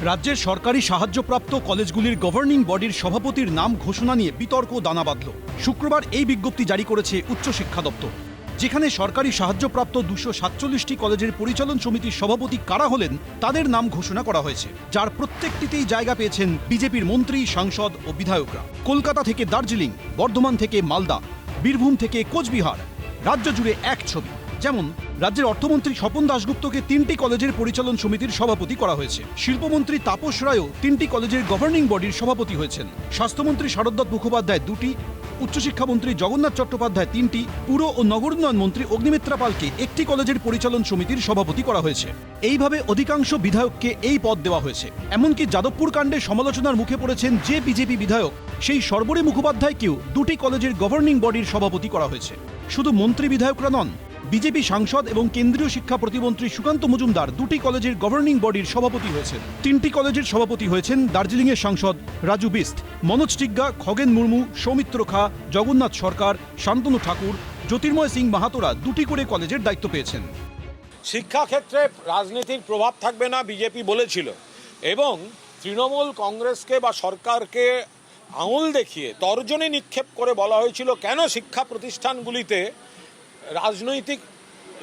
রাজ্যের সরকারি সাহায্যপ্রাপ্ত কলেজগুলির গভর্নিং বডির সভাপতির নাম ঘোষণা নিয়ে বিতর্ক দানা বাঁধল। শুক্রবার এই বিজ্ঞপ্তি জারি করেছে উচ্চশিক্ষা দপ্তর, যেখানে সরকারি সাহায্যপ্রাপ্ত 247টি কলেজের পরিচালন সমিতির সভাপতি কারা হলেন তাদের নাম ঘোষণা করা হয়েছে, যার প্রত্যেকটিতেই জায়গা পেয়েছেন বিজেপির মন্ত্রী, সাংসদ ও বিধায়করা। কলকাতা থেকে দার্জিলিং, বর্ধমান থেকে মালদা, বীরভূম থেকে কোচবিহার, রাজ্য জুড়ে এক ছবি। যেমন রাজ্যের অর্থমন্ত্রী স্বপন দাশগুপ্তকে 3টি কলেজের পরিচালন সমিতির সভাপতি করা হয়েছে। শিল্পমন্ত্রী তাপস রায়ও 3টি কলেজের গভর্নিং বডির সভাপতি হয়েছেন। স্বাস্থ্যমন্ত্রী শারদত্ত মুখোপাধ্যায় 2টি, উচ্চশিক্ষামন্ত্রী জগন্নাথ চট্টোপাধ্যায় 3টি, পুর ও নগর উন্নয়ন মন্ত্রী অগ্নিমিত্রা পালকে 1টি কলেজের পরিচালন সমিতির সভাপতি করা হয়েছে। এইভাবে অধিকাংশ বিধায়ককে এই পদ দেওয়া হয়েছে। এমনকি যাদবপুর কাণ্ডে সমালোচনার মুখে পড়েছেন যে বিজেপি বিধায়ক, সেই সর্বরী মুখোপাধ্যায়কেও 2টি কলেজের গভর্নিং বডির সভাপতি করা হয়েছে। শুধু মন্ত্রী বিধায়করা নন, বিজেপি সাংসদ এবং কেন্দ্রীয় শিক্ষা প্রতিমন্ত্রী সুকান্ত মজুমদার 2টি কলেজের গভর্নিং বডির সভাপতি হয়েছেন। 3টি কলেজের সভাপতি হয়েছেন দার্জিলিংয়ের সাংসদ রাজু বিস্ট, মনোজ টিগ্গা, খগেন মুর্মু, সৌমিত্র খা, জগন্নাথ সরকার, শান্তনু ঠাকুর, জ্যোতির্ময় সিং মাহাতোরা 2টি করে কলেজের দায়িত্ব পেয়েছেন। শিক্ষাক্ষেত্রে রাজনীতির প্রভাব থাকবে না বিজেপি বলেছিল, এবং তৃণমূল কংগ্রেসকে বা সরকারকে আঙুল দেখিয়ে তর্জনী নিক্ষেপ করে বলা হয়েছিল কেন শিক্ষা প্রতিষ্ঠানগুলিতে রাজনৈতিক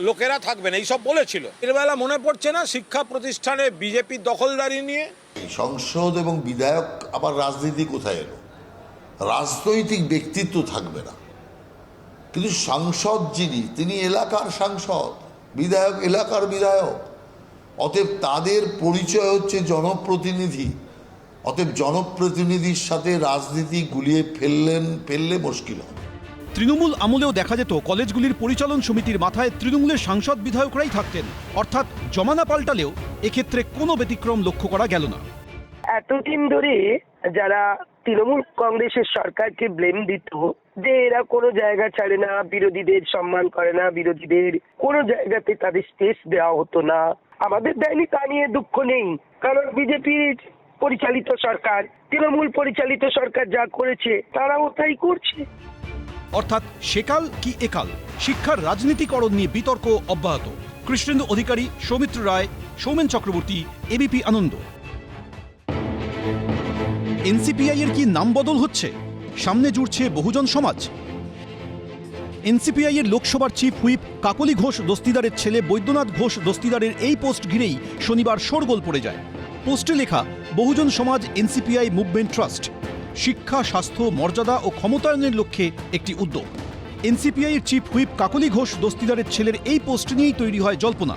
লোকেরা থাকবেন, এইসব বলেছিল। এর বেলা মনে পড়ছে না শিক্ষা প্রতিষ্ঠানে বিজেপির দখলদারি নিয়ে? সংসদ এবং বিধায়ক আবার রাজনীতি কোথায় এলো? রাজনৈতিক ব্যক্তিত্ব থাকবে না, কিন্তু সাংসদ যিনি, তিনি এলাকার সাংসদ, বিধায়ক এলাকার বিধায়ক। অতএব তাদের পরিচয় হচ্ছে জনপ্রতিনিধি। অতএব জনপ্রতিনিধির সাথে রাজনীতি গুলিয়ে ফেললে মুশকিল হবে। তৃণমূল আমলেও দেখা যেত কলেজগুলির পরিচালন সমিতির মাথায় তৃণমূলের সাংসদ বিধায়করাই থাকতেন। অর্থাৎ জমানা পাল্টালেও এক্ষেত্রে কোনো ব্যতিক্রম লক্ষ্য করা গেল না। এতদিন ধরে যারা তৃণমূল কংগ্রেসের সরকারকে ব্লেম দিত যে এরা কোনো জায়গা ছাড়ে না, বিরোধীদের সম্মান করে না, বিরোধীদের কোনো জায়গাতে তাদের স্পেস দেওয়া হতো না, আমাদের দেয়নি তা নিয়ে দুঃখ নেই, কারণ বিজেপির পরিচালিত সরকার, তৃণমূল পরিচালিত সরকার যা করেছে তারাও তাই করছে। অর্থাৎ সেকাল কি একাল, শিক্ষার রাজনীতিকরণ নিয়ে বিতর্ক অব্যাহত। কৃষ্ণেন্দু অধিকারী, সৌমিত্র রায়, সৌমেন চক্রবর্তী, এবিপি আনন্দ। এনসিপিআই এর কি নাম বদল হচ্ছে? সামনে জুড়ছে বহুজন সমাজ। এনসিপিআই এর লোকসভার চিফ হুইপ কাকলি ঘোষ দস্তিদারের ছেলে বৈদ্যনাথ ঘোষ দস্তিদারের এই পোস্ট ঘিরেই শনিবার শোরগোল পড়ে যায়। পোস্টে লেখা বহুজন সমাজ এনসিপিআই মুভমেন্ট ট্রাস্ট, শিক্ষা, স্বাস্থ্য, মর্যাদা ও ক্ষমতায়নের লক্ষ্যে একটি উদ্যোগ। এনসিপিআই এর চিফ হুইপ কাকলি ঘোষ দস্তিদারের ছেলের এই পোস্ট নিয়েই তৈরি হয় জল্পনা।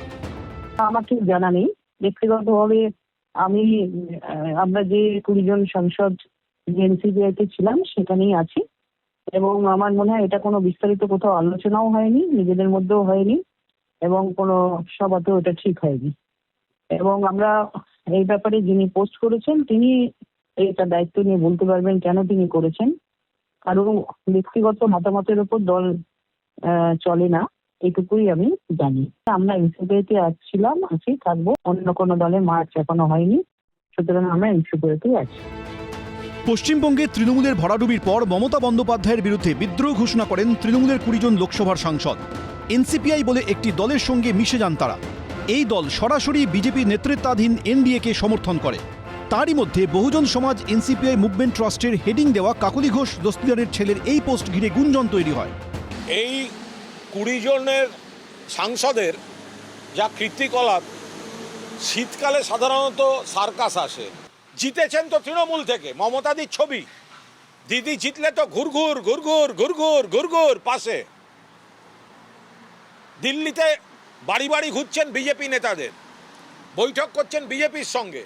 আমার ঠিক জানা নেই। ব্যক্তিগতভাবে আমরা যে 20 জন সাংসদ এনসিপিআই তে ছিলাম সেখানেই আছি, এবং আমার মনে হয় এটা কোনো বিস্তারিত কোথাও আলোচনাও হয়নি, নিজেদের মধ্যেও হয়নি, এবং কোনো সভাতেও এটা ঠিক হয়নি। এবং আমরা এই ব্যাপারে যিনি পোস্ট করেছেন তিনি এটা দায়িত্ব নিয়ে বলতে পারবেন কেন তিনি করেছেন। কারণ ব্যক্তিগত মতামতের উপর দল চলে না, এটুকুই আমি জানি। আমরা এনসিপিআইতে ছিলাম, আছি, থাকবো। অন্য কোনো দলে মার্চ এখনো হয়নি, সুতরাং আমরা এনসিপিআইতে আছি। পশ্চিমবঙ্গে তৃণমূলের ভরাডুবির পর মমতা বন্দ্যোপাধ্যায়ের বিরুদ্ধে বিদ্রোহ ঘোষণা করেন তৃণমূলের 20 জন লোকসভার সাংসদ। এনসিপিআই বলে একটি দলের সঙ্গে মিশে যান তারা। এই দল সরাসরি বিজেপি নেতৃত্বাধীন এনডিএকে সমর্থন করে। তারই মধ্যে বহুজন সমাজ এনসিপিআই মুভমেন্ট ট্রাস্টের হেডিং দেওয়া কাকলি ঘোষ দস্তিদারের ছেলের এই পোস্ট ঘিরে গুঞ্জন তৈরি হয়। এই 20 জনের সাংসদের যা কীর্তিকলাপ, শীতকালে সাধারণত সার্কাস আসে। জিতেছেন তো তৃণমূল থেকে, মমতাদির ছবি, দিদি জিতলে তো ঘুরঘুর ঘুরঘুর ঘুরঘুর ঘুরঘুর পাশে। দিল্লিতে বাড়ি বাড়ি ঘুরছেন বিজেপি নেতাদের, বৈঠক করছেন বিজেপির সঙ্গে,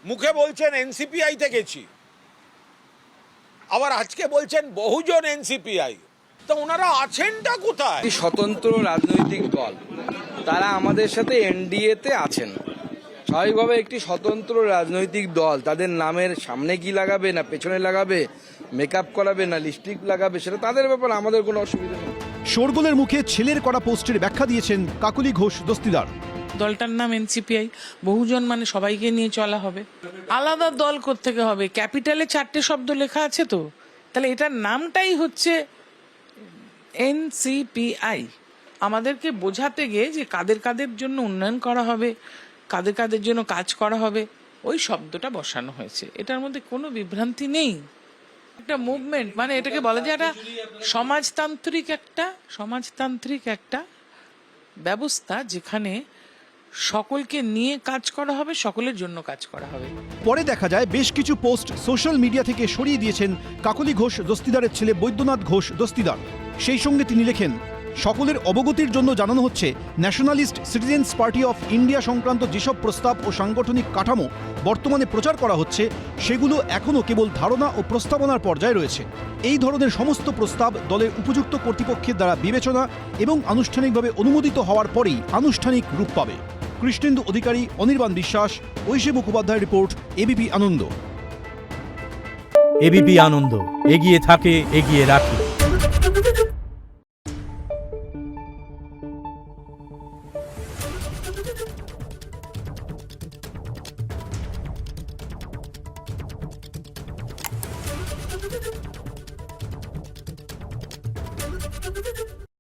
মুখে বলছেন এনসিপিআইতে গেছি, আবার আজকে বলছেন বহুজন এনসিপিআই। তো ওনারা আছেনটা কোথায়? স্বতন্ত্র রাজনৈতিক দল, তারা আমাদের সাথে এনডিএতে আছেন। স্বাভাবিকভাবে একটি স্বতন্ত্র রাজনৈতিক দল তাদের নামের সামনে কি লাগাবে না পেছনে লাগাবে, মেকআপ করাবে না লিপস্টিক লাগাবে, সেটা তাদের ব্যাপার, আমাদের কোনো অসুবিধা নেই। শোরগোলের মুখে ছেলের করা পোস্টের ব্যাখ্যা দিয়েছেন কাকলি ঘোষ দস্তিদার। দলটার নাম এনসিপিআই, বহুজন মানে সবাইকে নিয়ে চলা হবে। আলাদা দল কোত্থেকে হবে? ক্যাপিটালে 4টে শব্দ লেখা আছে তো, তাহলে এটার নামটাই হচ্ছে এনসিপিআই। আমাদেরকে বোঝাতে গিয়ে যে কাদের কাদের জন্য উন্নয়ন করা হবে, কাদের কাদের জন্য কাজ করা হবে, ওই শব্দটা বসানো হয়েছে। এটার মধ্যে কোনো বিভ্রান্তি নেই। একটা মুভমেন্ট, মানে এটাকে বলা যায় একটা সমাজতান্ত্রিক একটা ব্যবস্থা, যেখানে সকলকে নিয়ে কাজ করা হবে, সকলের জন্য কাজ করা হবে। পরে দেখা যায় বেশ কিছু পোস্ট সোশ্যাল মিডিয়া থেকে সরিয়ে দিয়েছেন কাকলি ঘোষ দস্তিদারের ছেলে বৈদ্যনাথ ঘোষ দস্তিদার। সেই সঙ্গে তিনি লেখেন, সকলের অবগতির জন্য জানানো হচ্ছে, nationalist citizens party of India সংক্রান্ত যেসব প্রস্তাব ও সাংগঠনিক কাঠামো বর্তমানে প্রচার করা হচ্ছে, সেগুলো এখনও কেবল ধারণা ও প্রস্তাবনার পর্যায়ে রয়েছে। এই ধরনের সমস্ত প্রস্তাব দলের উপযুক্ত কর্তৃপক্ষের দ্বারা বিবেচনা এবং আনুষ্ঠানিকভাবে অনুমোদিত হওয়ার পরেই আনুষ্ঠানিক রূপ পাবে। কৃষ্ণেন্দু অধিকারী, অনির্বাণ বিশ্বাস, ঐশী মুখোপাধ্যায় রিপোর্ট, এবিপি আনন্দ। এবিপি আনন্দ, এগিয়ে থাকে, এগিয়ে রাখে। Thank you.